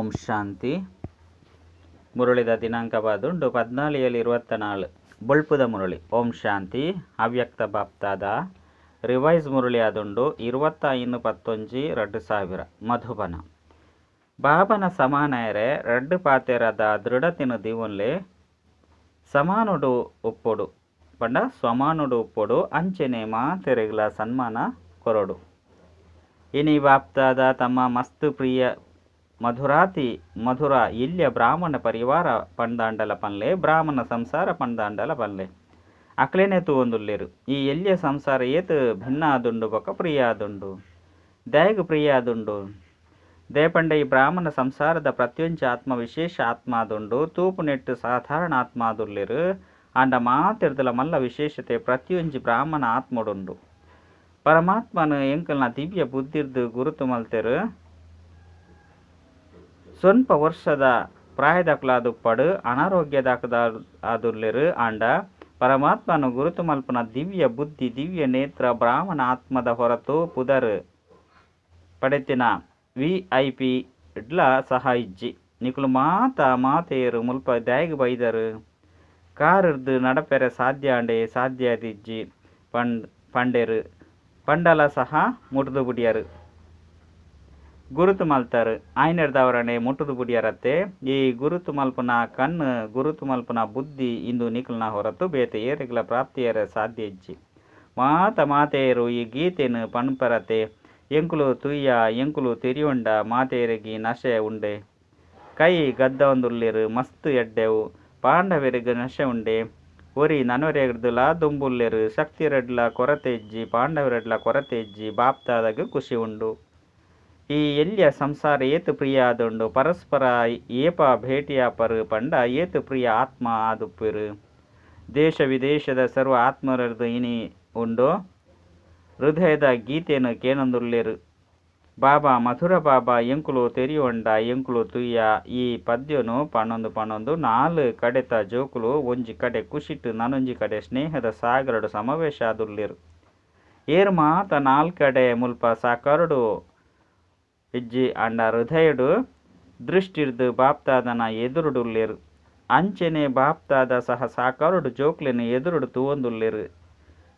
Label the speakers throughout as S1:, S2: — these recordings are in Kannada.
S1: ಓಂ ಶಾಂತಿ. ಮುರುಳಿದ ದಿನಾಂಕ ಬಾದುಂಡು 14/24 ಬೊಳ್ಪುದ ಮುರುಳಿ. ಓಂ ಶಾಂತಿ. ಅವ್ಯಕ್ತ ಬಾಪ್ತಾದ ರಿವೈಸ್ ಮುರುಳಿ ಆದುಂಡು 25/11/2000 ಮಧುಬನ. ಬಾಬನ ಸಮಾನಯರೆ ರಡ್ಡು ಪಾತೆರದ ದೃಢತಿನ ದಿವುನ್ಲೆ ಸಮಾನುಡು ಉಪ್ಪೊಡು ಪಂಡ ಸ್ವಮಾನುಡು ಉಪ್ಪೊಡು ಅಂಚೆನೆ ಮಾತೆರೆಗ್ಲ ಸನ್ಮಾನ ಕೊರಡು. ಇನಿ ಬಾಪ್ತಾದ ತಮ್ಮ ಮಸ್ತ್ ಪ್ರಿಯ ಮಧುರಾತಿ ಮಧುರ ಇಲ್ಯ ಬ್ರಾಹ್ಮಣ ಪರಿವಾರ ಪಂದಾಂಡಲ ಪನ್ಲೆ ಬ್ರಾಹ್ಮಣ ಸಂಸಾರ ಪಂದಾಂಡಲ ಪನ್ಲೆ ಅಕ್ಲೇನೆ ತೂವೊಂದುಲ್ಲೆರು. ಈ ಎಲ್ಯ ಸಂಸಾರ ಏತ್ ಭಿನ್ನ ಆದುಂಡು ಬೊಕ ಪ್ರಿಯ ಆದುಂಡು ದಯಗು ಪ್ರಿಯ ಆದುಂಡು ದೇಪಂಡ ಈ ಬ್ರಾಹ್ಮಣ ಸಂಸಾರದ ಪ್ರತ್ಯೊಂಚ ಆತ್ಮ ವಿಶೇಷ ಆತ್ಮ ಆದುಂಡು ತೂಪು ನೆಟ್ಟು ಸಾಧಾರಣ ಆತ್ಮ ಆದುಲ್ಲೆರು. ಆಂಡ ಮಾತಿರ್ದಲ ಮಲ್ಲ ವಿಶೇಷತೆ ಪ್ರತಿಯೊಂಜಿ ಬ್ರಾಹ್ಮಣ ಆತ್ಮಡುಂಡು. ಪರಮಾತ್ಮನು ಎಂಕಲ್ನ ದಿವ್ಯ ಬುದ್ಧಿರ್ದು ಗುರುತು ಮಲ್ತೆರು. ಸ್ವಲ್ಪ ವರ್ಷದ ಪ್ರಾಯದಕ್ಲಾದುಪ್ಪಡು ಅನಾರೋಗ್ಯದಾಕದ ಆದುಲ್ಲೆರು. ಆಂಡ ಪರಮಾತ್ಮನು ಗುರುತು ಮಲ್ಪನ ದಿವ್ಯ ಬುದ್ಧಿ ದಿವ್ಯ ನೇತ್ರ ಬ್ರಾಹ್ಮಣ ಆತ್ಮದ ಹೊರತು ಪುದರ್ ಪಡೆತಿನ VIP ಇಡ್ಲ ಸಹ ಇಜ್ಜಿ ನಿಕುಲು ಮಾತೇರು ಮುಲ್ಪ ದಯಗ್ ಬೈದರು ಕಾರಿರ್ದು ನಡಪೆರೆ ಸಾಧ್ಯ ಅಂಡೆ ಸಾಧ್ಯ ದಿಜ್ಜಿ ಪಂಡೆರು ಪಂಡಲ ಸಹ ಮುಟ್ದು ಬುಡಿಯರು ಗುರುತು ಮಲ್ತರು ಆಯ್ನೆಡ್ದವರನೆ ಮುಟ್ಟುದು ಬುಡಿಯರತ್ತೆ. ಈ ಗುರುತು ಮಲ್ಪನ ಕಣ್ಣು ಗುರುತು ಮಲ್ಪನ ಬುದ್ಧಿ ಇಂದು ನಿಖಲ್ನ ಹೊರತು ಬೇತೆ ಏರಿಗಳ ಪ್ರಾಪ್ತಿಯರ ಸಾಧ್ಯ ಇಜ್ಜಿ ಮಾತೇರು ಈ ಗೀತೆನು ಪಣಪರತೆ ಎಂಕುಲು ತುಯ್ಯ ಎಂಕುಲು ತಿರಿಯೊಂಡ ಮಾತೇರಿಗೆ ನಶೆ ಉಂಡೆ ಕೈ ಗದ್ದೊಂದುಲ್ಲೆರು ಮಸ್ತ್ ಎಡ್ಡೆವು ಪಾಂಡವರಿಗೆ ನಶೆ ಉಂಡೆ ಒರಿ ನನವರೆಗ್ದುಲ ದುಂಬುಲ್ಲೆರು ಶಕ್ತಿರೆಡ್ಲ ಕೊರತೆ ಇಜ್ಜಿ ಪಾಂಡವರೆಡ್ಲ ಕೊರತೆ ಇಜ್ಜಿ ಬಾಪ್ತಾದಾಗ ಖುಷಿ ಉಂಡು. ಈ ಎಲ್ಯ ಸಂಸಾರ ಏತು ಪ್ರಿಯ ಆದುಂಡು ಪರಸ್ಪರ ಏಪ ಭೇಟಿಯಾಪರು ಪಂಡ ಏತು ಪ್ರಿಯ ಆತ್ಮ ಆದುಪ್ಪಿರು. ದೇಶ ವಿದೇಶದ ಸರ್ವ ಆತ್ಮರದು ಇನಿ ಉಂಡು ಹೃದಯದ ಗೀತೆಯನ್ನು ಕೇನೊಂದುಲ್ಲೆರು. ಬಾಬಾ ಮಧುರ ಬಾಬಾ ಎಂಕುಲು ತೆರಿಯೊಂಡ ಎಂಕುಲು ತುಯ್ಯ ಈ ಪದ್ಯನು ಪಣೊಂದು 4 ಕಡೆತ ಜೋಕುಲು ಒಂಜಿ ಕಡೆ ಖುಷಿಟ್ಟು ನನೊಂಜಿ ಕಡೆ ಸ್ನೇಹದ ಸಾಗರಡು ಸಮಾವೇಶ ಆದುಲ್ಲೆರು. ಏರ್ ಮಾತ 4 ಕಡೆ ಮುಲ್ಪ ಸಾಕರಡು ಇಜ್ಜಿ ಅಂಡ ಹೃದಯಡು ದೃಷ್ಟಿರ್ದು ಬಾಪ್ತಾದನ ಎದುರುಡುಲ್ಲೆರು. ಅಂಚೆನೆ ಬಾಪ್ತಾದ ಸಹ ಸಾಕರಡು ಜೋಕ್ಲೆನು ಎದುರುಡು ತೂವೊಂದುಲ್ಲೆರು.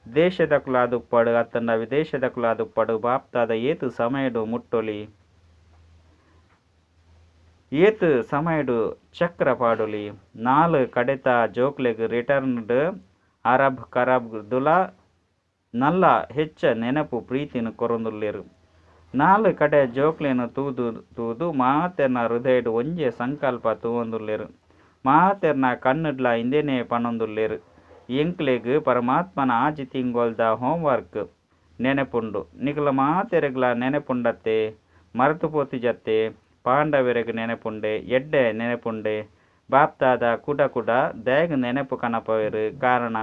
S1: ದೇಶದ ಕುಲಾದುಪ್ಪಡು ಅತ್ತಂಡ ವಿದೇಶದ ಕುಲಾದುಪ್ಪಡು ಬಾಪ್ತಾದ ಏತು ಸಮಯಡು ಮುಟ್ಟೊಲಿ ಏತು ಸಮಯಡು ಚಕ್ರ ಪಾಡುಲಿ 4 ಕಡೆತ ಜೋಕ್ಲೆಗ್ ರಿಟರ್ನ್ಡ್ ಅರಬ್ ಕರಬ್ ದುಲ ನಲ್ಲ ಹೆಚ್ಚ ನೆನಪು ಪ್ರೀತಿನ ಕೊರೊಂದುಲ್ಲೆರು. 4 ಕಡೆ ಜೋಕ್ಲೆನು ತೂದು ಮಾತೆರ್ನ ಹೃದಯಡು ಒಂಜೆ ಸಂಕಲ್ಪ ತೂವೊಂದುಲ್ಲೆರು. ಮಾತೆರ್ನ ಕಣ್ಣುಡ್ಲ ಇಂದೇನೆ ಪಣೊಂದುಲ್ಲೆರು. ಎಂಕ್ಲೆಗ್ ಪರಮಾತ್ಮನ ಆಜಿ ತಿಂಗೊಲ್ದ ಹೋಮ್ವರ್ಕ್ ನೆನಪುಂಡು ನಿಕಲ ಮಾತೆರೆಗ್ಲ ನೆನಪುಂಡತ್ತೆ ಮರೆತು ಪೋತಿಜತ್ತೆ ಪಾಂಡವರೆಗ್ ನೆನಪುಂಡೆ ಎಡ್ಡೆ ನೆನಪುಂಡೆ ಬಾಪ್ತಾದ ಕುಡ ದಯಗ್ ನೆನಪು ಕನಪವೆರು. ಕಾರಣ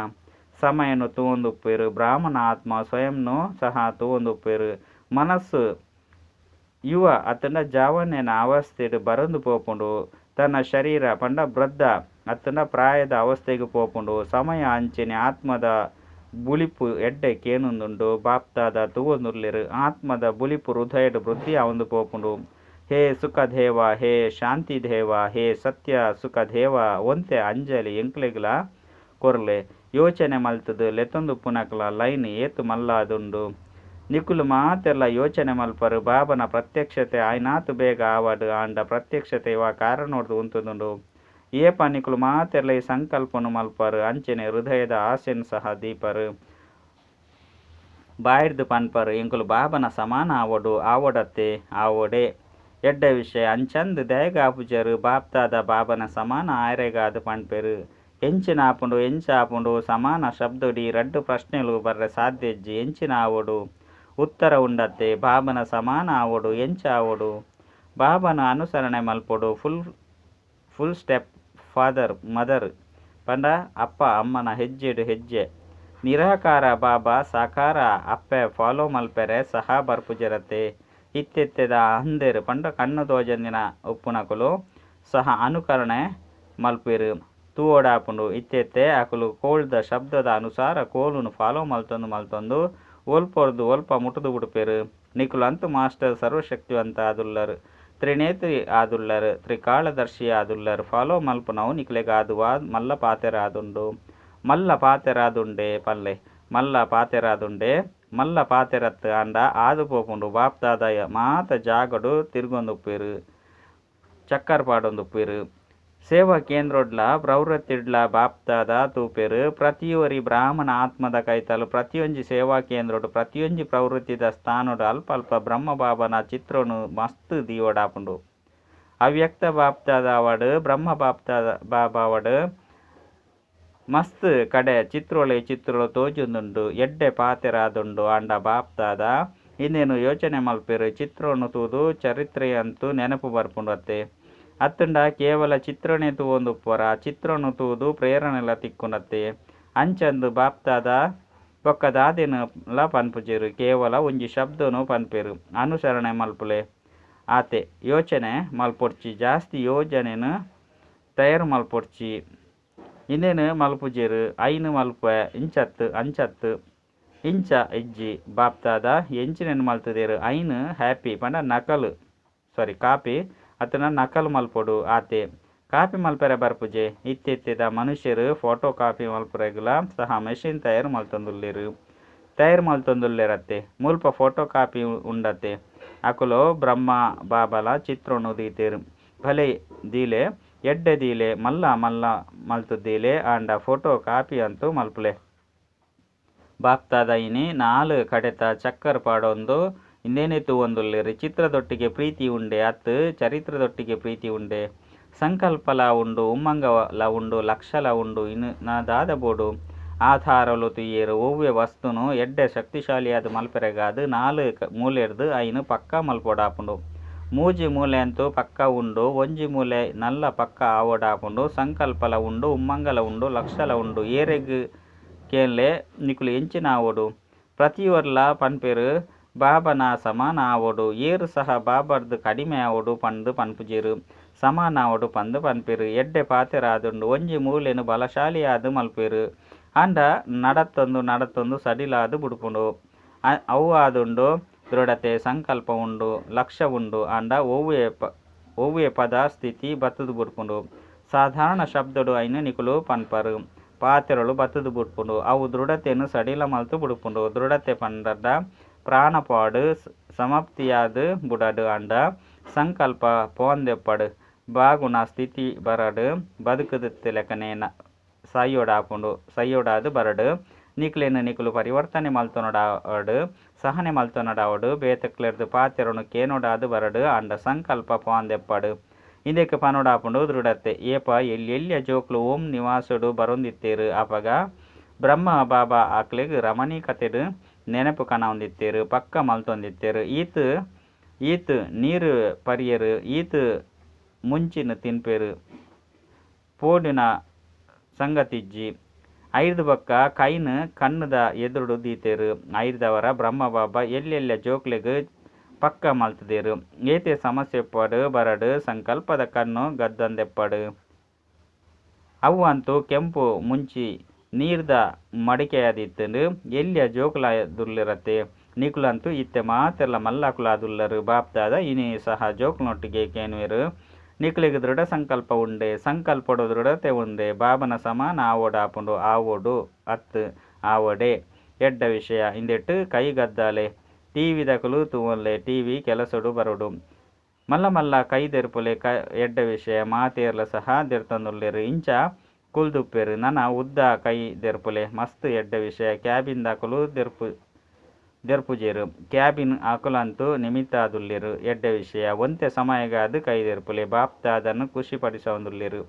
S1: ಸಮಯನು ತೂವೊಂದುಪ್ಪೆರು ಬ್ರಾಹ್ಮಣ ಆತ್ಮ ಸ್ವಯಂನು ಸಹ ತೂವೊಂದುಪ್ಪೆರು. ಮನಸ್ಸು ಯುವ ಅತ್ತಂಡ ಜಾವನೆನ ಅವಸ್ಥೆಡು ಬರಂದು ಪೋಪುಂಡು ತನ್ನ ಶರೀರ ಪಂಡ ವೃದ್ಧ ಅತ್ತಂಡ ಪ್ರಾಯದ ಅವಸ್ಥೆಗೆ ಪೋಪುಂಡು. ಸಮಯ ಅಂಚೆನೆ ಆತ್ಮದ ಬುಳಿಪು ಎಡ್ಡೆ ಕೇನುಂದುಂಡು ಬಾಪ್ತಾದ ತೂವೊಂದುಲ್ಲೆರು. ಆತ್ಮದ ಬುಳಿಪು ಹೃದಯಡು ವೃದ್ಧಿ ಅವಂದು ಪೋಪುಂಡು. ಹೇ ಸುಖ ದೇವ ಹೇ ಶಾಂತಿ ದೇವ ಹೇ ಸತ್ಯ ಸುಖ ದೇವ ಒಂತೆ ಅಂಜಲಿ ಎಂಕ್ಲೆಗ್ಲ ಕೊರ್ಲೆ ಯೋಚನೆ ಮಲ್ತದು ಲೆತ್ತೊಂದು ಪುನಕ್ಲ ಲೈನ್ ಏತು ಮಲ್ಲಾದುಂಡು. ನಿಕುಲು ಮಾತೆಲ್ಲ ಯೋಚನೆ ಮಲ್ಪರು ಬಾಬನ ಪ್ರತ್ಯಕ್ಷತೆ ಆಯ್ನಾತು ಬೇಗ ಆವಡು ಆಂಡ ಪ್ರತ್ಯಕ್ಷತೆ ಇವ ಕಾರಣೋಡ್ದು ಉಂತುದುಂಡು. ಏಪ ನಿಕುಲು ಮಾತೆಲ್ಲ ಈ ಸಂಕಲ್ಪನು ಮಲ್ಪರು ಅಂಚೆನೆ ಹೃದಯದ ಆಸೆನು ಸಹ ದೀಪರು ಬಾಯಿಡ್ದು ಪನ್ಪರು ಎಂಕುಲು ಬಾಬನ ಸಮಾನ ಆವಡತ್ತೆ ಆವೊಡೆ ಎಡ್ಡ ವಿಷಯ ಅಂಚಂದು ದಯಗ ಆಪುಜರು ಬಾಪ್ತಾದ ಬಾಬನ ಸಮಾನ ಆಯ್ರೆಗಾದು ಪಣ್ಪೆರು. ಎಂಚಿನ ಆಪುಂಡು ಎಂಚ ಆಪುಂಡು ಸಮಾನ ಶಬ್ದೊಡಿ 2 ಪ್ರಶ್ನೆಲು ಬರ್ರೆ ಸಾಧ್ಯ ಇಜ್ಜಿ ಎಂಚಿನ ಆವೊಡು ಉತ್ತರ ಉಂಡತ್ತೆ ಬಾಬನ ಸಮಾನ ಆವೊಡು ಎಂಚ ಆವೊಡು ಬಾಬನ ಅನುಸರಣೆ ಮಲ್ಪೊಡು ಫುಲ್ ಸ್ಟೆಪ್ ಫಾದರ್ ಮದರ್ ಪಂಡ ಅಪ್ಪ ಅಮ್ಮನ ಹೆಜ್ಜೆಡು ಹೆಜ್ಜೆ ನಿರಾಕಾರ ಬಾಬಾ ಸಾಕಾರ ಅಪ್ಪೆ ಫಾಲೋ ಮಲ್ಪೆರೆ ಸಹ ಬರ್ಪುಜರತ್ತೆ. ಇತ್ತೆತ್ತೆದ ಅಂದೆರು ಪಂಡ ಕಣ್ಣು ತೋಜಂದಿನ ಉಪ್ಪುನಕುಲು ಸಹ ಅನುಕರಣೆ ಮಲ್ಪಿರು ತೂವೋಡಾಪುಂಡು. ಇತ್ತೆತ್ತೆ ಅಕುಲು ಕೋಳ್ದ ಶಬ್ದದ ಅನುಸಾರ ಕೋಲುನು ಫಾಲೋ ಮಲ್ತೊಂದು ಒಲ್ಪೊರ್ದು ಒಲ್ಪ ಮುಟ್ಟುದು ಬಿಡುಪೆರು. ನಿಕುಲು ಅಂತು ಮಾಸ್ಟರ್ ಸರ್ವಶಕ್ತಿವಂತ ಆದುಲ್ಲರು. ತ್ರಿನೇತ್ರಿ ಆದುಲ್ಲರು ತ್ರಿಕಾಳದರ್ಶಿ ಆದುಲ್ಲರು ಫಾಲೋ ಮಲ್ಪುನವು ನಿಕ್ಲೆಗಾದುವ ಮಲ್ಲ ಪಾತೆರಾದುಂಡು ಮಲ್ಲ ಪಾತೆರಾದುಂಡೆ ಪಲ್ಲೆ ಮಲ್ಲ ಪಾತೆರಾದುಂಡೆ ಮಲ್ಲ ಪಾತೆರತ್ ಅಂಡ ಆದು ಪೋಪುಂಡು ಬಾಪ್ತಾದಯ ಮಾತ ಜಾಗಡು ತಿರ್ಗೊಂದುಪ್ಪೇರು ಚಕ್ಕರ್ ಪಾಡೊಂದುಪ್ಪೇರು ಸೇವಾ ಕೇಂದ್ರೋಡ್ಲ ಪ್ರವೃತ್ತಿಡ್ಲ ಬಾಪ್ತಾದ ತೂಪೇರು ಪ್ರತಿಯೊರಿ ಬ್ರಾಹ್ಮಣ ಆತ್ಮದ ಕೈತಲು ಪ್ರತಿಯೊಂಜಿ ಸೇವಾ ಕೇಂದ್ರೋಡು ಪ್ರತಿಯೊಂಜಿ ಪ್ರವೃತ್ತಿದ ಸ್ಥಾನೋಡು ಅಲ್ಪ ಅಲ್ಪ ಬ್ರಹ್ಮ ಬಾಬನ ಚಿತ್ರೋನು ಮಸ್ತ್ ದೀವಡಾಪುಂಡು ಅವ್ಯಕ್ತ ಬಾಪ್ತಾದ ಅವಡು ಬ್ರಹ್ಮ ಬಾಪ್ತಾದ ಬಾಬಾವಡು ಮಸ್ತ್ ಕಡೆ ಚಿತ್ರೋಳು ತೋಜುಂದುಂಡು ಎಡ್ಡೆ ಪಾತೆರಾದುಂಡು ಅಂಡ ಬಾಪ್ತಾದ ಇನ್ನೇನು ಯೋಚನೆ ಮಲ್ಪೇರು ಚಿತ್ರೋನು ತೂದು ಚರಿತ್ರೆಯಂತೂ ನೆನಪು ಬರ್ಪುಂಡತ್ತೆ ಅತ್ತುಂಡ ಕೇವಲ ಚಿತ್ರನೇ ತೂವೊಂದು ಪೊರ ಚಿತ್ರನು ತೂದು ಪ್ರೇರಣೆಲ ತಿಕ್ಕುನತ್ತೆ ಅಂಚಂದು ಬಾಪ್ತಾದ ಬೊಕ್ಕದಾದಿನಲ ಪನ್ಪುಜೆರು ಕೇವಲ ಒಂಜಿ ಶಬ್ದನು ಪನ್ಪೇರು ಅನುಸರಣೆ ಮಲ್ಪುಲೆ ಆತೆ ಯೋಚನೆ ಮಲ್ಪೊಡ್ಚಿ ಜಾಸ್ತಿ ಯೋಜನೆನು ತಯಾರು ಮಲ್ಪೊಡ್ಚಿ ಇನ್ನೇನು ಮಲ್ಪುಜೆರು ಐನು ಮಲ್ಪ ಇಂಚತ್ತು ಅಂಚತ್ತು ಇಂಚ ಇಜ್ಜಿ ಬಾಪ್ತಾದ ಎಂಚಿನೇನು ಮಲ್ತದೇರು ಐನು ಹ್ಯಾಪಿ ಪಂಡ ನಕಲು ಕಾಪಿ ಅತನ ನಕಲು ಮಲ್ಪೊಡು ಆತೆ ಕಾಪಿ ಮಲ್ಪೆರೆ ಬರ್ಪುಜೆ ಇತ್ತೆದ ಮನುಷ್ಯರು ಫೋಟೋ ಕಾಪಿ ಮಲ್ಪುರೆಗುಲ ಸಹ ಮೆಷಿನ್ ತಯಾರು ಮಲ್ತೊಂದುಲ್ಲೆರತ್ತೆ ಮುಲ್ಪ ಫೋಟೋ ಕಾಪಿ ಉಂಡತೆ ಅಕುಲು ಬ್ರಹ್ಮ ಬಾಬಲ ಚಿತ್ರೋನು ದೀತೇರು ಭಲೆ ದೀಲೆ ಎಡ್ಡೆ ದೀಲೆ ಮಲ್ಲ ಮಲ್ತುದೀಲೆ ಆಂಡ ಫೋಟೋ ಕಾಪಿ ಅಂತೂ ಮಲ್ಪುಲೆ ಬಾಪ್ತಾದ ಇನಿ 4 ಕಡೆತ ಚಕ್ಕರ್ ಪಾಡೊಂದು ಇನ್ನೇನಿತ್ತು ಒಂದುಲ್ಲೇರು ಚಿತ್ರದೊಟ್ಟಿಗೆ ಪ್ರೀತಿ ಉಂಡೆ ಅತ್ತು ಚರಿತ್ರದೊಟ್ಟಿಗೆ ಪ್ರೀತಿ ಉಂಡೆ ಸಂಕಲ್ಪಲ ಉಂಡು ಉಮ್ಮಂಗಲ ಉಂಡು ಲಕ್ಷಲ ಉಂಡು ಇನ್ನು ನಾದಾದ ಬೋಡು ಆಧಾರಲು ತುಯ್ಯೇರು ಒವ್ವೆ ವಸ್ತುನು ಎಡ್ಡೆ ಶಕ್ತಿಶಾಲಿಯಾದ ಮಲ್ಪೆರೆಗಾದು 4 ಮೂಲೆರ್ದು ಐನು ಪಕ್ಕ ಮಲ್ಪೊಡಾಪುಂಡು ಮೂಜಿ ಮೂಲೆ ಅಂತೂ ಪಕ್ಕ ಉಂಡು ಒಂಜಿ ಮೂಲೆ ನಲ್ಲ ಪಕ್ಕ ಆವೊಡಾಪುಂಡು ಸಂಕಲ್ಪಲ ಉಂಡು ಉಮ್ಮಂಗಲ ಉಂಡು ಲಕ್ಷಲ ಉಂಡು ಏರೆಗ್ ಕೇನ್ಲೆ ನಿಕುಲು ಎಂಚಿನ ಆವೊಡು ಪ್ರತಿಯೊರ್ಲ ಪನ್ಪೇರು ಬಾಬನ ಸಮಾನ ಆವೊಡು ಏರು ಸಹ ಬಾಬರ್ದು ಕಡಿಮೆ ಆವೊಡು ಪಂದು ಪನ್ಪುಜೇರು ಸಮಾನ ಆವೊಡು ಪಂದು ಪನ್ಪೇರು ಎಡ್ಡೆ ಪಾತೆರಾದುಂಡು ಒಂಜಿ ಮೂಲೆನು ಬಲಶಾಲಿಯಾದು ಮಲ್ಪೇರು ಅಂಡ ನಡತ್ತೊಂದು ಸಡಿಲಾದು ಬುಡುಪುಂಡು ಅವು ಆದುಂಡು ದೃಢತೆ ಸಂಕಲ್ಪ ಉಂಡು ಲಕ್ಷ್ಯ ಉಂಡು ಅಂಡ ಒವ್ವೆ ಪದ ಸ್ಥಿತಿ ಬತ್ತದು ಬುಡ್ಪುಂಡು ಸಾಧಾರಣ ಶಬ್ದಡು ಐನು ನಿಕುಲು ಪನ್ಪರು ಪಾತೆರಳು ಬತ್ತದು ಬುಡ್ಪುಂಡು ಅವು ದೃಢತೆಯನ್ನು ಸಡಿಲ ಮಲ್ತು ಬುಡುಪುಂಡು ದೃಢತೆ ಪಂಡದ ಪ್ರಾಣಪಾಡು ಸಮಾಪ್ತಿಯಾದು ಬುಡಡು ಅಂಡ ಸಂಕಲ್ಪ ಪೋಂದೆಪ್ಪಡು ಬಾಗುಣ ಸ್ಥಿತಿ ಬರಡು ಬದುಕುದು ಲೆಕ್ಕನೇನ ಸೈಯೊಡಾದು ಬರಡು ನಿಕುಲು ಪರಿವರ್ತನೆ ಮಲ್ತೊನೊಡಾವಡು ಸಹನೆ ಮಲ್ತೊನೊಡಾವಡು ಬೇತಕ್ಲೆರ್ದು ಪಾತೆರನು ಕೇನೊಡಾದು ಬರಡು ಅಂಡ ಸಂಕಲ್ಪ ಪೋಂದೆಪ್ಪಡು ಇಂದಕ್ಕೆ ಪನೊಡಾಪುಂಡು ದೃಢತೆ ಏಪ ಎಲ್ಲಿಯ ಜೋಕ್ಲು ಓಂ ನಿವಾಸುಡು ಬರೊಂದಿತ್ತೇರು ಅಪಗ ಬ್ರಹ್ಮ ಬಾಬಾ ಆಕ್ಲೆಗ್ ರಮಣೀಕತೆಡು ನೆನಪು ಕಣವೊಂದಿತ್ತೇರು ಪಕ್ಕ ಮಲ್ತೊಂದಿತ್ತೇರು ಈತು ನೀರು ಪರಿಯರು ಈತು ಮುಂಚಿನ ತಿನ್ಪೇರು ಪೋಡಿನ ಸಂಗತಿಜ್ಜಿ ಐದು ಬಕ್ಕ ಕೈನು ಕಣ್ಣದ ಎದುರುಡು ದೀತೇರು ಐದವರ ಬ್ರಹ್ಮ ಬಾಬಾ ಎಲ್ಲೆಲ್ಲ ಜೋಕ್ಲೆಗ್ ಪಕ್ಕ ಮಲ್ತದೇರು ಏತೆ ಸಮಸ್ಯೆ ಪಡು ಬರಡು ಸಂಕಲ್ಪದ ಕಣ್ಣು ಗದ್ದಂದೆಪ್ಪಡು ಅವು ಅಂತೂ ಕೆಂಪು ಮುಂಚಿ ನೀರ್ದ ಮಡಿಕೆಯಾದಿತ್ತು ಎಲ್ಲಿಯ ಜೋಕುಲಾದುಲ್ಲಿರತ್ತೆ ನಿಕುಲಂತೂ ಇತ್ತೆ ಮಾತೆಲ್ಲ ಮಲ್ಲಾಕುಲಾದುಲ್ಲರು ಬಾಪ್ತಾದ ಇನಿ ಸಹ ಜೋಕುನೊಟ್ಟಿಗೆ ಕೇನುವೆರು ನಿಕುಲಿಗೆ ದೃಢ ಸಂಕಲ್ಪ ಉಂಡೆ ಸಂಕಲ್ಪಡು ದೃಢತೆ ಉಂಡೆ ಬಾಬನ ಸಮಾನ ಆವೊಡಾಪುಂಡು ಆವೊಡು ಅತ್ತು ಆವೊಡೆ ಎಡ್ಡ ವಿಷಯ ಇಂದೆಟ್ಟು ಕೈಗದ್ದಾಲೆ ಟಿವಿ ದಕಲು ತೂವೊಲ್ಲೆ ಟಿವಿ ಕೆಲಸಡು ಬರಡು ಮಲ್ಲ ಕೈ ದೆರ್ಪುಲೆ ಎಡ್ಡ ವಿಷಯ ಮಾತೇರ್ಲ ಸಹ ದೆರ್ತೊಂದುಲ್ಲೆರು ಇಂಚ ಕುಲ್ದುಪ್ಪೆರು ನನ್ನ ಉದ್ದ ಕೈ ದೆರ್ಪುಲೆ ಮಸ್ತ್ ಎಡ್ಡ ವಿಷಯ ಕ್ಯಾಬಿನ್ ದಾಕಲು ದೆರ್ಪುಜೇರು ಕ್ಯಾಬಿನ್ ಆಕುಲಂತೂ ನಿಮಿತ್ತಾದುಲ್ಲೆರು ಎಡ್ಡ ವಿಷಯ ಒಂತೆ ಸಮಯಗಾದು ಕೈ ದೆರ್ಪುಲೆ ಬಾಪ್ತಾದನ್ನು ಖುಷಿಪಡಿಸೊಂದುಲ್ಲೆರು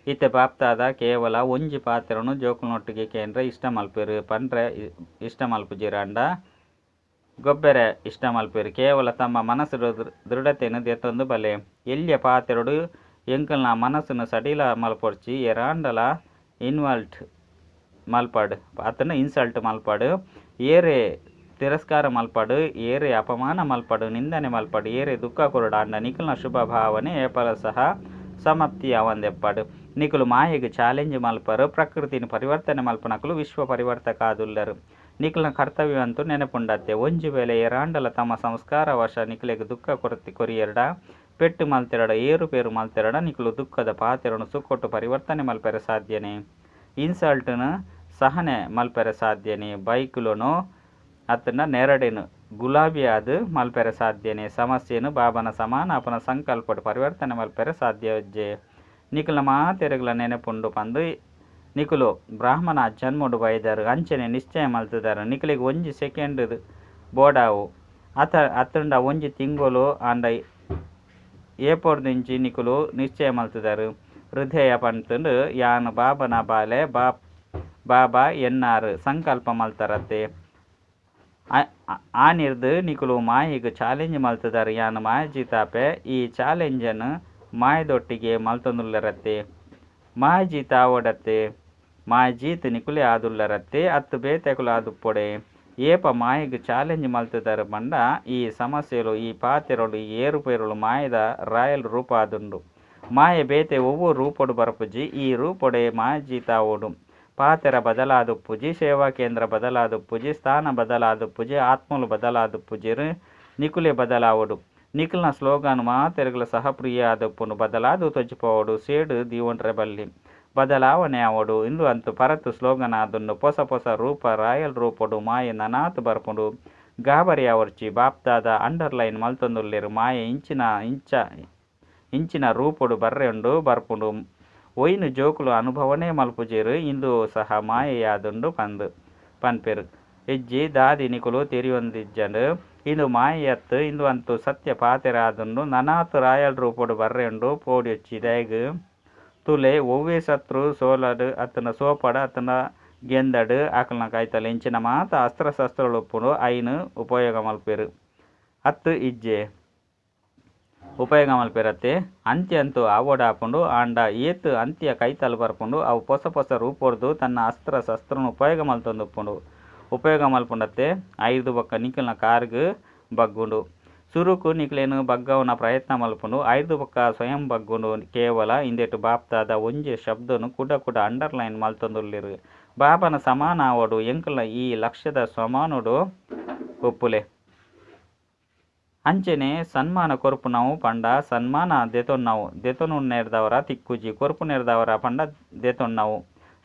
S1: ಇತ್ತೆ ಬಾಪ್ತಾದ ಕೇವಲ ಒಂಜಿ ಪಾತ್ರನು ಜೋಕುನೊಟ್ಟಿಗೆ ಕೇಂದ್ರ ಇಷ್ಟ ಮಲ್ಪೇರು ಪಂಡ್ರೆ ಇಷ್ಟ ಮಲ್ಪುಜೇರು ಅಂಡ ಗೊಬ್ಬರ ಇಷ್ಟ ಮಲ್ಪೇರು ಕೇವಲ ತಮ್ಮ ಮನಸ್ಸು ದೃಢತೆಯನ್ನು ದೆತ್ತೊಂದು ಬಲೆ ಎಲ್ಲಿಯ ಪಾತೆರಡು ಎಂಕಲ್ನ ಮನಸ್ಸನ್ನು ಸಡಿಲ ಮಲ್ಪೊಡ್ಚಿ ಎರಾಂಡಲ ಇನ್ವಾಲ್ಟ್ ಮಲ್ಪಾಡು ಆತನ ಇನ್ಸಲ್ಟ್ ಮಲ್ಪಾಡು ಏರೆ ತಿರಸ್ಕಾರ ಮಲ್ಪಾಡು ಏರೆ ಅಪಮಾನ ಮಲ್ಪಾಡು ನಿಂದನೆ ಮಲ್ಪಾಡು ಏರೆ ದುಃಖ ಕೊರಡ ಅಂಡ ನಿಖಲ್ನ ಶುಭ ಭಾವನೆ ಏಪಲ ಸಹ ಸಮಾಪ್ತಿ ಅವಂದೆಪ್ಪಾಡು ನಿಕುಲು ಮಾಯೆಗೆ ಚಾಲೆಂಜ್ ಮಲ್ಪರು ಪ್ರಕೃತಿನ ಪರಿವರ್ತನೆ ಮಲ್ಪನಕಲು ವಿಶ್ವ ಪರಿವರ್ತಕ ಆದುಲ್ಲರು ನಿಕ್ಲ ಕರ್ತವ್ಯವಂತೂ ನೆನಪುಂಡತ್ತೆ. ಒಂಜಿ ವೇಳೆ ಎರಾಂಡಲ ತಮ್ಮ ಸಂಸ್ಕಾರ ವಶ ನಿಕ್ಲೆಗ್ ದುಃಖ ಕೊರಿಯರ್ಡ ಪೆಟ್ಟು ಮಲ್ತೆರಡ ಏರುಪೇರು ಮಲ್ತೆರಡ ನಿಕ್ಲು ದುಃಖದ ಪಾತೆರನು ಸುಕ್ಕೊಟ್ಟು ಪರಿವರ್ತನೆ ಮಲ್ಪೆರೆ ಸಾಧ್ಯನೆ. ಇನ್ಸಲ್ಟ್ನು ಸಹನೆ ಮಲ್ಪೆರೆ ಸಾಧ್ಯನೆ. ಬೈಕ್ಲುನು ಅತನ ನೆರಡೆನು ಗುಲಾಬಿಯಾದ ಮಲ್ಪೆರೆ ಸಾಧ್ಯನೆ. ಸಮಸ್ಯೆನು ಬಾಬನ ಸಮಾನ ಅಪನ ಸಂಕಲ್ಪಡು ಪರಿವರ್ತನೆ ಮಲ್ಪೆರೆ ಸಾಧ್ಯವಜ್ಜೆ. ನಿಕ್ಲ ಮಾತೆರೆಗ್ಲ ನೆನಪುಂಡು ಪಂದು ನಿಕುಲು ಬ್ರಾಹ್ಮಣ ಜನ್ಮಡು ಬೈದರು ಅಂಚನೆ ನಿಶ್ಚಯ ಮಲ್ತಿದ್ದಾರೆ. ನಿಕಲಿಗೆ ಒಂಜಿ ಸೆಕೆಂಡ್ ಬೋಡಾವು ಅತ್ತಂಡ ಒಂಜಿ ತಿಂಗಳು ಅಂಡ ಏಪೋರ್ದಿಂಚಿ ನಿಕುಲು ನಿಶ್ಚಯ ಮಲ್ತಿದ್ದಾರೆ. ಹೃದಯ ಪಂತಂಡು ಯಾನು ಬಾಬನ ಬಾಲೆ ಬಾಬಾ ಎನ್ನಾರು ಸಂಕಲ್ಪ ಮಲ್ತಾರತ್ತೆ. ಆನಿರ್ದು ನಿಕುಲು ಮಾಯಿಗೆ ಚಾಲೆಂಜ್ ಮಲ್ತಿದ್ದಾರೆ. ಯಾನು ಮಾಯ ಜೀತಾಪೆ ಈ ಚಾಲೆಂಜನ್ನು ಮಾಯದೊಟ್ಟಿಗೆ ಮಲ್ತೊಂದುಲ್ಲರತ್ತೆ. ಮಾಯ ಜೀತ ಓಡತ್ತೆ. ಮಾಯ ಜೀತ್ ನಿಕುಲೆ ಆದುಲ್ಲರತ್ತೆ. ಅತ್ತು ಬೇತೆಕುಲು ಆದುಪ್ಪೊಡೆ ಏಪ ಮಾಯಿಗೆ ಚಾಲೆಂಜ್ ಮಲ್ತಿದ್ದಾರೆ ಬಂಡ ಈ ಸಮಸ್ಯೆಲು ಈ ಪಾತೆರಳು ಈ ಏರುಪೇರುಳು ಮಾಯದ ರಾಯಲ್ ರೂಪ ಆದುಂಡು. ಮಾಯ ಬೇತೆ ಒವ್ವು ರೂಪೊಡು ಬರಪುಜಿ ಈ ರೂಪೊಡೆ ಮಾಯ ಜೀತ ಓಡು. ಪಾತೆರ ಬದಲಾದುಪ್ಪುಜಿ, ಸೇವಾ ಕೇಂದ್ರ ಬದಲಾದುಪ್ಪುಜಿ, ಸ್ಥಾನ ಬದಲಾದುಪ್ಪುಜಿ, ಆತ್ಮಲು ಬದಲಾದುಪ್ಪುಜಿರು ನಿಕುಲೆ ಬದಲಾವಡು. ನಿಖಲ್ನ ಸ್ಲೋಗಾನ್ ಮಾತೆರೆಗಳ ಸಹಪ್ರಿಯ ಆದಪ್ಪುನು ಬದಲಾದು ತೊಜ್ಜಿಪೋವಡು ಸೇಡು ದೀವೊಂಡ್ರೆ ಬಲ್ಲಿ ಬದಲಾವಣೆ ಆವಡು. ಇಂದು ಅಂತೂ ಪರತು ಸ್ಲೋಗನ್ ಆದುಂಡು ಹೊಸ ಹೊಸ ರೂಪ ರಾಯಲ್ ರೂಪಡು ಮಾಯ ನನಾತು ಬರ್ಪುಂಡು ಗಾಬರಿ ಆವರ್ಚಿ ಬಾಪ್ದಾದ ಅಂಡರ್ಲೈನ್ ಮಲ್ತೊಂದುಲ್ಲೆರು. ಮಾಯ ಇಂಚಿನ ರೂಪಡು ಬರ್ರೆಂಡು ಬರ್ಪುಂಡು ಒಯ್ನು ಜೋಕುಲು ಅನುಭವನೇ ಮಲ್ಪುಜೇರು. ಇಂದು ಸಹ ಮಾಯೆಯಾದುಂಡು ಪನ್ಪೆರು ಹೆಜ್ಜಿ ದಾದಿ ನಿಕುಲು ತೆರಿಯೊಂದಿಜ್ಜಂಡು ಇಂದು ಮಾಯೆಯತ್ತು. ಇಂದು ಅಂತೂ ಸತ್ಯ ಪಾತೆರ ಆದುಂಡು ನನಾತು ರಾಯಲ್ ರೂಪಡು ಬರ್ರೆಂಡು ಪೋಡಿಯೊಚ್ಚಿ ದಯಗ್ ತುಲೆ ಒವ್ವೇ ಸತ್ರು ಸೋಲಡು ಅತನ ಸೋಪಡ ಅತನ ಗೆಂದಡು ಆಕಲ್ನ ಕಾಯ್ತಲೆ ಇಂಚಿನ ಮಾತ ಅಸ್ತ್ರ ಶಸ್ತ್ರಗಳು ಉಪ್ಪುಡು ಐನು ಉಪಯೋಗ ಮಲ್ಪೆರು. ಅತ್ತು ಇಜ್ಜೆ ಉಪಯೋಗ ಮಲ್ಪೆರತ್ತೆ. ಅಂತ್ಯ ಅಂತೂ ಆವೋಡಾಪುಂಡು ಆಂಡ ಏತು ಅಂತ್ಯ ಕೈತಲು ಬರ್ಪುಂಡು ಅವು ಹೊಸ ಹೊಸ ರೂಪೊಡ್ದು ತನ್ನ ಅಸ್ತ್ರ ಶಸ್ತ್ರನು ಉಪಯೋಗ ಮಲ್ತೊಂದುಪ್ಪುಂಡು ಉಪಯೋಗ ಮಲ್ಪುಂಡತ್ತೆ. ಐದು ಬೊಕ್ಕ ನಿಖಲ್ನ ಕಾರ್ಗ್ ಬಗ್ಗುಂಡು ಸುರುಕು ನಿಕ್ಲೇನು ಬಗ್ಗವನ ಪ್ರಯತ್ನ ಮಲ್ಪುಂಡು. ಐದು ಬೊಕ್ಕ ಸ್ವಯಂ ಬಗ್ಗುಂಡು ಕೇವಲ ಇಂದೆಟು ಬಾಪ್ತಾದ ಒಂಜೆ ಶಬ್ದನು ಕುಡ ಅಂಡರ್ಲೈನ್ ಮಲ್ತೊಂದುಲ್ಲೆರು. ಬಾಬನ ಸಮಾನ ಆವಡು ಎಂಕಲ್ನ ಈ ಲಕ್ಷ್ಯದ ಸಮಾನುಡು ಒಪ್ಪುಲೆ. ಅಂಚನೆ ಸನ್ಮಾನ ಕೊರ್ಪು ನಾವು ಪಂಡ ಸನ್ಮಾನ ದೆತೊನ್ನು ನೆರೆದವರ ತಿಕ್ಕುಜಿ ಕೊರ್ಪು ನೆರೆದವರ ಪಂಡ ದೆತೊನ್ನವು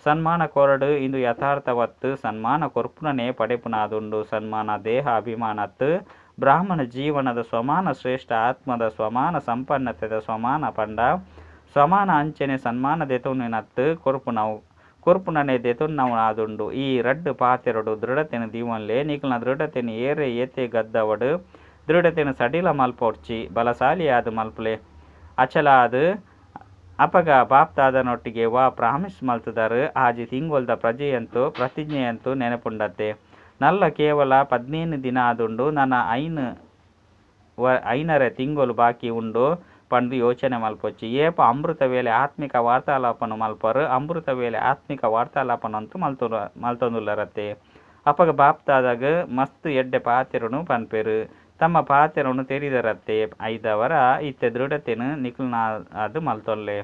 S1: ಸನ್ಮಾನ ಕೊರಡು ಇಂದು ಯಥಾರ್ಥವತ್ತು ಸನ್ಮಾನ ಕೊರ್ಪುನನೇ ಪಡೆಪುನಾದುಂಡು. ಸನ್ಮಾನ ದೇಹ ಅಭಿಮಾನತ್ತು ಬ್ರಾಹ್ಮಣ ಜೀವನದ ಸ್ವಮಾನ ಶ್ರೇಷ್ಠ ಆತ್ಮದ ಸ್ವಮಾನ ಸಂಪನ್ನತೆದ ಸ್ವಮಾನ ಪಂಡ ಸ್ವಮಾನ ಅಂಚನೆ ಸನ್ಮಾನ ದೆತೊನ್ನಿನತ್ತು ಕೊರ್ಪುನನೆ ದೆತೊನ್ನವು ಆದುಂಡು. ಈ ರಡ್ಡು ಪಾತೆರಡು ದೃಢತೆನ ದೀವನ್ಲೆ ನಿಕಲ್ನ ದೃಢತೆನ ಏರೆ ಏತೆ ಗದ್ದವಡು ದೃಢತೆನ ಸಡಿಲ ಮಲ್ಪೊಡ್ಚಿ ಬಲಶಾಲಿಯಾದ ಮಲ್ಪಲೆ ಅಚಲಾದ ಅಪಗ ಬಾಪ್ತಾದನೊಟ್ಟಿಗೆ ವಾ ಪ್ರಾಮಿಸ್ ಮಲ್ತದಾರು ಆಜಿ ತಿಂಗೊಲ್ದ ಪ್ರತಿಜ್ಞೆಯಂತೂ ನೆನಪುಂಡತ್ತೆ. ನಲ್ಲ ಕೇವಲ 15 ದಿನ ಆದುಂಡು ನನ್ನ ಐನರೆ ತಿಂಗೊಲು ಬಾಕಿ ಉಂಡು ಪಂಡು ಯೋಚನೆ ಮಲ್ಪೊಚ್ಚಿ ಏಪ ಅಮೃತ ವೇಳೆ ಆತ್ಮಿಕ ವಾರ್ತಾಲಾಪನ ಮಲ್ಪರು. ಅಮೃತ ವೇಳೆ ಆತ್ಮಿಕ ವಾರ್ತಾಲಾಪನ ಅಂತೂ ಮಲ್ತೊಂದುಲ್ಲರತ್ತೆ. ಅಪಗ ಬಾಪ್ತಾದಾಗ ಮಸ್ತ್ ಎಡ್ಡೆ ಪಾತೆರನು ಪನ್ಪೆರು ತಮ್ಮ ಪಾತೆರನು ತೆರಿದರತ್ತೆ. ಐದವರ ಇತ್ತೆ ದೃಢತೆನು ನಿಖಲ್ನ ಅದು ಮಲ್ತೊಲ್ಲೆ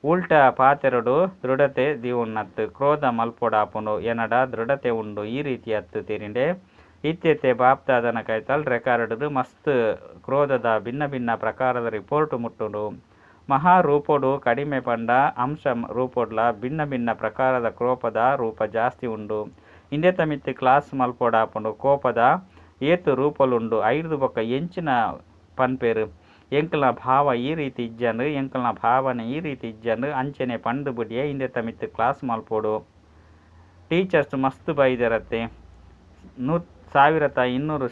S1: ಉಲ್ಟ ಪಾತೆರಡು ದೃಢತೆ ದೀವುನ್ನತ್ತು ಕ್ರೋಧ ಮಲ್ಪೊಡಾಪುಂಡು ಎನಡ ದೃಢತೆ ಉಂಡು. ಈ ರೀತಿ ಅತ್ತು ತೆರಿಂಡೆ ಇತ್ತೆತ್ತೆ ಬಾಪ್ತಾದನ ಕೈತಲ್ ರೆಕಾರ್ಡ್ ಮಸ್ತ್ ಕ್ರೋಧದ ಭಿನ್ನ ಭಿನ್ನ ಪ್ರಕಾರದ ರಿಪೋರ್ಟ್ ಮುಟ್ಟುಂಡು. ಮಹಾರೂಪೊಡು ಕಡಿಮೆ ಪಂಡ ಅಂಶ ರೂಪೊಡ್ಲ ಭಿನ್ನ ಭಿನ್ನ ಪ್ರಕಾರದ ಕೋಪದ ರೂಪ ಜಾಸ್ತಿ ಉಂಡು. ಇಂದೆತ ಮಿತ್ತಿ ಕ್ಲಾಸ್ ಮಲ್ಪೊಡಾಪುಂಡು ಕೋಪದ ಏತು ರೂಪಲುಂಡು. ಐದು ಬೊಕ್ಕ ಎಂಚಿನ ಪನ್ಪೇರು ಎಂಕಲ್ನ ಭಾವ ಈ ರೀತಿ ಇಜ್ಜಂಡು ಎಂಕಲ್ನ ಭಾವನೆ ಈ ರೀತಿ ಇಜ್ಜಂಡು ಅಂಚನೆ ಪಂಡು ಬುಡಿಯ ಇಂದೆತ ಮಿತ್ತು ಕ್ಲಾಸ್ ಮಲ್ಪೋಡು. ಟೀಚರ್ಸ್ ಮಸ್ತ್ ಬೈದಿರತ್ತೆ. 1200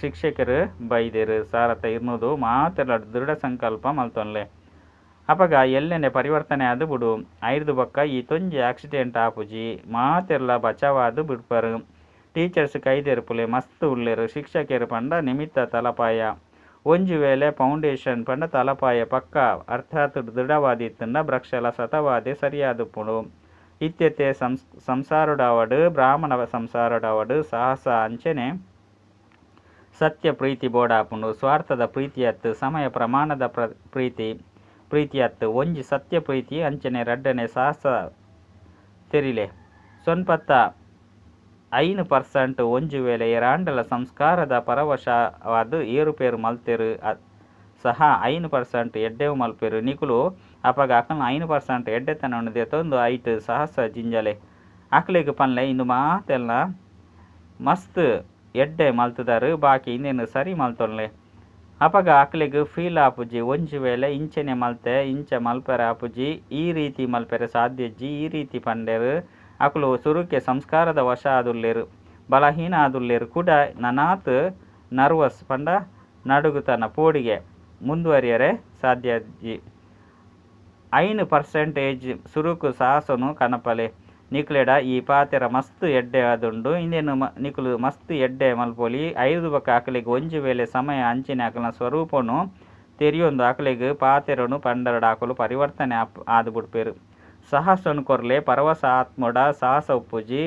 S1: ಶಿಕ್ಷಕರು ಬೈದೇರು. 1200 ಮಾತೆಲ್ಲ ದೃಢ ಸಂಕಲ್ಪ ಮಲ್ತೊನ್ಲೆ ಅಪಗ ಎಲ್ಲೆನೆ ಪರಿವರ್ತನೆ ಆದು ಬಿಡು. ಐದು ಬೊಕ್ಕ ಈ ತೊಂಜಿ ಆಕ್ಸಿಡೆಂಟ್ ಆಪುಜಿ ಮಾತೆಲ್ಲ ಬಚಾವಾದು ಬಿಡ್ಪರು. ಟೀಚರ್ಸ್ ಕೈದೆರುಪುಲೆ ಮಸ್ತ್ ಉಲ್ಲೆರು. ಶಿಕ್ಷಕರು ಪಂಡ ನಿಮಿತ್ತ ತಲಪಾಯ ಒಂಜಿ ವೇಳೆ ಫೌಂಡೇಶನ್ ಪಂಡ ತಲಪಾಯ ಪಕ್ಕ ಅರ್ಥಾತ್ ದೃಢವಾದಿತ್ತಂಡ ಬ್ರಕ್ಷಲ ಸತವಾದೆ ಸರಿಯಾದುಪ್ಪುಡು. ಇತ್ತೆತ್ತೆ ಸಂಸಾರುಡಾವಡು ಬ್ರಾಹ್ಮಣ ಸಂಸಾರುಡಾವಡು ಸಾಹಸ ಅಂಚನೆ ಸತ್ಯ ಪ್ರೀತಿ ಬೋಡಾಪುಂಡು. ಸ್ವಾರ್ಥದ ಪ್ರೀತಿಯತ್ತು ಸಮಯ ಪ್ರಮಾಣದ ಪ್ರೀತಿಯತ್ತು ಒಂಜಿ ಸತ್ಯ ಪ್ರೀತಿ ಅಂಚನೆ ರಡ್ಡನೆ ಸಾಹಸ ತೆರಿಲೆ ಸೊನ್ಪತ್ತ 5% ಒಂಜು ವೇಳೆ ಎರಾಂಡಲ ಸಂಸ್ಕಾರದ ಪರವಶವಾದ ಏರುಪೇರು ಮಲ್ತೆರು ಸಹ 5% ಎಡ್ಡೆವು ಮಲ್ಪೆರು ನಿಕುಲು ಅಪಗ ಅಕಲ್ನ 5% ಎಡ್ಡೆತನ ಉಂಡು ಐಟ್ ಸಹಸ್ರ ಜಿಂಜಲೆ ಅಕ್ಲೆಗ್ ಪನ್ಲೆ ಇಂದು ಮಾತೆಲ್ಲ ಮಸ್ತ್ ಎಡ್ಡೆ ಮಲ್ತದಾರು ಬಾಕಿ ಇನ್ನೇನು ಸರಿ ಮಲ್ತೊನ್ಲೆ ಅಪಗ ಅಕ್ಲೆಗ್ ಫೀಲ್ ಆಪುಜಿ ಒಂಜು ವೇಳೆ ಇಂಚೆನೆ ಮಲ್ತೆ ಇಂಚ ಮಲ್ಪೆರೆ ಆಪುಜಿ ಈ ರೀತಿ ಮಲ್ಪೆರೆ ಸಾಧ್ಯಜ್ಜಿ ಈ ರೀತಿ ಪಂಡೆರು ಅಕುಲು ಸುರುಕೆ ಸಂಸ್ಕಾರದ ವಶ ಆದುಲ್ಲೇರು ಬಲಹೀನ ಆದುಲ್ಲೇರು ಕೂಡ ನನಾತ್ ನರ್ವಸ್ ಪಂಡ ನಡುಗುತನ ಪೋಡಿಗೆ ಮುಂದುವರಿಯರೆ ಸಾಧ್ಯಜ್ಜಿ 5% ಸುರುಕು ಸಾಸನು ಕನಪಲೆ ನಿಕ್ಲೆಡ ಈ ಪಾತೆರ ಮಸ್ತ್ ಎಡ್ಡೆ ಆದುಂಡು ಇಂದೇನು ನಿಕುಲು ಮಸ್ತ್ ಎಡ್ಡೆ ಮಲ್ಪೊಲಿ 5 ಬಕ್ಕ ಅಕಲೆಗ್ ಒಂಜು ವೇಳೆ ಸಮಯ ಅಂಚಿನ ಅಕಲ್ನ ಸ್ವರೂಪನು ತೆರಿಯೊಂದು ಅಕಲೆಗ್ ಪಾತೆರನು ಪಂಡರಡ ಅಕಲು ಪರಿವರ್ತನೆ ಆದು ಬಿಡ್ಪೇರು ಸಾಹಸನು ಕೊರ್ಲೆ ಪರವಶ ಆತ್ಮೋಡ ಸಾಹಸ ಉಪ್ಪುಜಿ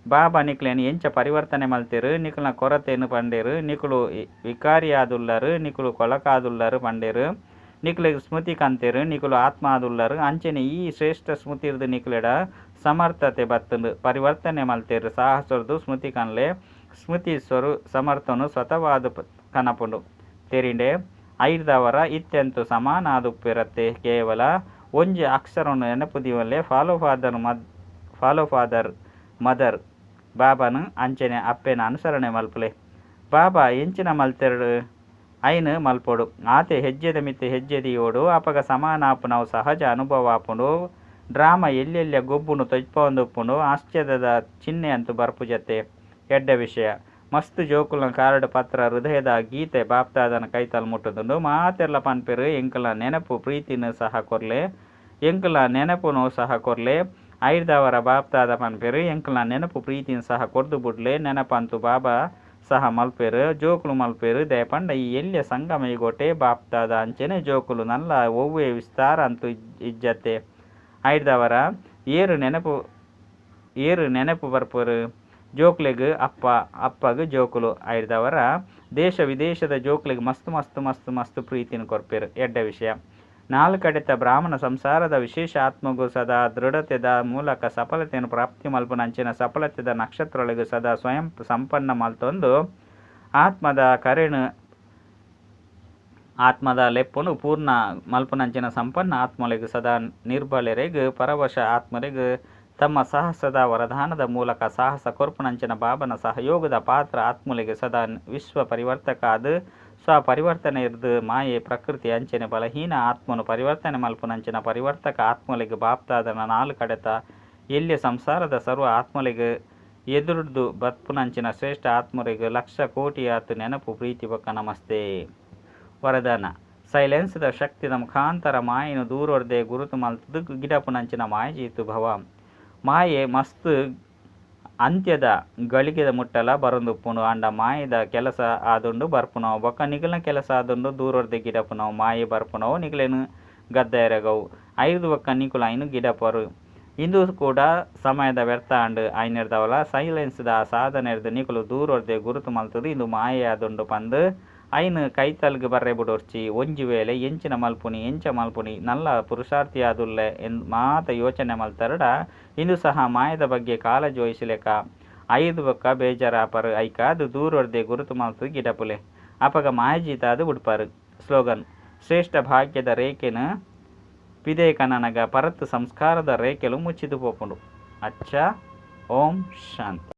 S1: ಬಾಬಾ ನಿಕ್ಲೇನು ಎಂಚ ಪರಿವರ್ತನೆ ಮಲ್ತೇರು ನಿಕುಲ್ನ ಕೊರತೆನು ಪಂಡೇರು ನಿಕುಲು ವಿಕಾರಿ ಆದುಲ್ಲರು ನಿಕುಲು ಕೊಳಕಾದುಲ್ಲರು ಪಂಡೇರು ನಿಕುಲೆಗ್ ಸ್ಮೃತಿ ಕಂತೇರು ನಿಕುಲು ಆತ್ಮ ಆದುಲ್ಲರು ಅಂಚೆನೆ ಈ ಶ್ರೇಷ್ಠ ಸ್ಮೃತಿರ್ದು ನಿಕುಲೆಡ ಸಮರ್ಥತೆ ಬತ್ತುಂಡು ಪರಿವರ್ತನೆ ಮಲ್ತೇರು ಸಾಹಸರ್ದು ಸ್ಮೃತಿ ಕನ್ಲೆ ಸ್ಮೃತಿ ಸಮರ್ಥನು ಸ್ವತವಾದ ಕನಪುಂಡು ತೆರಿಂಡೆ ಐರ್ದವರ ಇತ್ಯಂತು ಸಮಾನ ಆದುಪ್ಪಿರತ್ತೆ ಕೇವಲ ಒಂಜಿ ಅಕ್ಷರನು ನೆನಪುದಿವಲ್ಲೇ ಫಾಲೋ ಫಾದರ್ ಮದರ್ ಬಾಬಾನು ಅಂಚನೆ ಅಪ್ಪೆನ ಅನುಸರಣೆ ಮಲ್ಪಲೆ ಬಾಬಾ ಎಂಚಿನ ಮಲ್ತೆರಡು ಐನು ಮಲ್ಪೊಡು ಆತೆ ಹೆಜ್ಜೆದ ಮಿತ್ತೆ ಹೆಜ್ಜೆದಿಯೋಡು ಅಪಗ ಸಮಾನ ಆಪುನವು ಸಹಜ ಅನುಭವ ಆಪುಂಡು ಡ್ರಾಮಾ ಎಲ್ಲೆಲ್ಲ ಗೊಬ್ಬುನು ತೊಜ್ಪೊಂದುಪ್ಪುಂಡು ಆಶ್ಚರ್ಯದ ಚಿಹ್ನೆ ಅಂತೂ ಬರ್ಪು ಜತೆ ಎಡ್ಡ ವಿಷಯ ಮಸ್ತ್ ಜೋಕುಲ್ನ ಕಾರ್ಡ್ ಪತ್ರ ಹೃದಯದ ಗೀತೆ ಬಾಪ್ತಾದನ ಕೈತಲ್ ಮುಟ್ಟುದುಂಡು ಮಾತೆರ್ಲ ಪನ್ಪೆರು ಎಂಕಲ ನೆನಪು ಪ್ರೀತಿನ ಸಹ ಕೊರ್ಲೆ ಎಂಕಲ ನೆನಪುನು ಸಹ ಕೊರ್ಲೆ ಐರ್ದವರ ಬಾಪ್ತಾದ ಪನ್ಪೆರು ಎಂಕಲ ನೆನಪು ಪ್ರೀತಿನ ಸಹ ಕೊರ್ದು ಬಿಡ್ಲೆ ನೆನಪಂತು ಬಾಬಾ ಸಹ ಮಲ್ಪೇರು ಜೋಕುಲು ಮಲ್ಪೇರು ದಯಪಂಡ ಈ ಎಲ್ಯ ಸಂಗಮ ಈಗೋಟೆ ಬಾಪ್ತಾದ ಅಂಚೆನೆ ಜೋಕುಲು ನಲ್ಲ ಒವ್ವೆ ವಿಸ್ತಾರ ಅಂತೂ ಇಜ್ಜತೆ ಐರ್ದವರ ಏರು ನೆನಪು ಬರ್ಪರು ಜೋಕ್ಲೆಗ್ ಅಪ್ಪಗ್ ಜೋಕುಲು ಐರ್ದವರ ದೇಶ ವಿದೇಶದ ಜೋಕ್ಲೆಗ್ ಮಸ್ತ್ ಪ್ರೀತಿನ ಕೊರ್ಪೇರು ಎಡ್ಡ ವಿಷಯ 4 ಕಡೆತ ಬ್ರಾಹ್ಮಣ ಸಂಸಾರದ ವಿಶೇಷ ಆತ್ಮಗೂ ಸದಾ ದೃಢತೆದ ಮೂಲಕ ಸಫಲತೆಯನ್ನು ಪ್ರಾಪ್ತಿ ಮಲ್ಪುನಂಚಿನ ಸಫಲತೆದ ನಕ್ಷತ್ರೊಳಗೆ ಸದಾ ಸ್ವಯಂ ಸಂಪನ್ನ ಮಲ್ತೊಂದು ಆತ್ಮದ ಲೆಪ್ಪುನು ಪೂರ್ಣ ಮಲ್ಪುನಂಚಿನ ಸಂಪನ್ನ ಆತ್ಮೊಳಗೆ ಸದಾ ನಿರ್ಬಲೆರೆಗ್ ಪರವಶ ಆತ್ಮರೆಗ್ ತಮ್ಮ ಸಾಹಸದ ವರದಾನದ ಮೂಲಕ ಸಾಹಸ ಕೊರ್ಪುನಂಚಿನ ಬಾಬನ ಸಹಯೋಗದ ಪಾತ್ರ ಆತ್ಮಲಿಗೆ ಸದಾ ವಿಶ್ವ ಪರಿವರ್ತಕ ಅದು ಸ್ವಪರಿವರ್ತನೆ ಇರ್ದು ಮಾಯೆ ಪ್ರಕೃತಿ ಅಂಚನೆ ಬಲಹೀನ ಆತ್ಮನು ಪರಿವರ್ತನೆ ಮಲ್ಪುನಂಚಿನ ಪರಿವರ್ತಕ ಆತ್ಮಲಿಗೆ ಬಾಪ್ತಾದನ 4 ಕಡೆತ ಎಲ್ಲಿ ಸಂಸಾರದ ಸರ್ವ ಆತ್ಮಲಿಗೆ ಎದುರ್ದು ಬತ್ಪುನಂಚಿನ ಶ್ರೇಷ್ಠ ಆತ್ಮರಿಗೆ ಲಕ್ಷ ಕೋಟಿ ಆತು ನೆನಪು ಪ್ರೀತಿ ಬಕ್ಕ ನಮಸ್ತೆ ವರದಾನ ಸೈಲೆನ್ಸ್ದ ಶಕ್ತಿದ ಮುಖಾಂತರ ಮಾಯೆನು ದೂರೊರ್ದೆ ಗುರುತು ಮಲ್ತದು ಗಿಡಪುನಂಚಿನ ಮಾಯೆ ಜೀತು ಭವ ಮಾಯೆ ಮಸ್ತ್ ಅಂತ್ಯದ ಗಳಿಗೆದ ಮುಟ್ಟಲ ಬರೊಂದುಪ್ಪುನು ಅಂಡ ಮಾಯದ ಕೆಲಸ ಆದುಂಡು ಬರ್ಪುನವು ಬೊಕ್ಕ ನಿಗಲ್ನ ಕೆಲಸ ಆದುಂಡು ದೂರೊರ್ದೆ ಗಿಡಪುನವು ಮಾಯೆ ಬರ್ಪುನವು ನಿಗಲೇನು ಗದ್ದೆರಗವು 5 ಬೊಕ್ಕ ನಿಕುಲ ಐನು ಗಿಡಪರು ಇಂದು ಕೂಡ ಸಮಯದ ವ್ಯರ್ಥ ಅಂಡು ಐನಿರ್ದವಲ ಸೈಲೆನ್ಸ್ದ ಸಾಧನೆರ್ದು ನಿಕುಲು ದೂರೊರ್ದೆ ಗುರುತು ಮಲ್ತದು ಇಂದು ಮಾಯೆ ಆದುಂಡು ಪಂದು ಐನು ಕೈತಲ್ಗೆ ಬರ್ರೆ ಬಿಡೋರ್ಚಿ ಒಂಜಿ ವೇಳೆ ಎಂಚಿನ ಎಂಚ ಮಲ್ಪುನಿ ನಲ್ಲ ಪುರುಷಾರ್ಥಿ ಆದುಲ್ಲೆ ಮಾತ ಯೋಚನೆ ಮಲ್ತರಡ ಇಂದು ಸಹ ಮಾಯದ ಬಗ್ಗೆ ಕಾಳಜಿ ವಹಿಸಲೆಕ 5 ಬೊಕ್ಕ ಬೇಜಾರಾಪರು ಐಕಾದು ದೂರೊರ್ದೆ ಗುರುತು ಮಲ್ತದು ಗಿಡಪುಲೆ ಅಪಗ ಮಾಯಜೀತಾದು ಬಿಡ್ಪಾರು ಸ್ಲೋಗನ್ ಶ್ರೇಷ್ಠ ಭಾಗ್ಯದ ರೇಖೆನು ಪಿದೇಕನನಗ ಪರತ್ ಸಂಸ್ಕಾರದ ರೇಖೆಲು ಮುಚ್ಚಿದು ಪೋಪುಂಡು ಅಚ್ಚ ಓಂ ಶಾಂತಿ.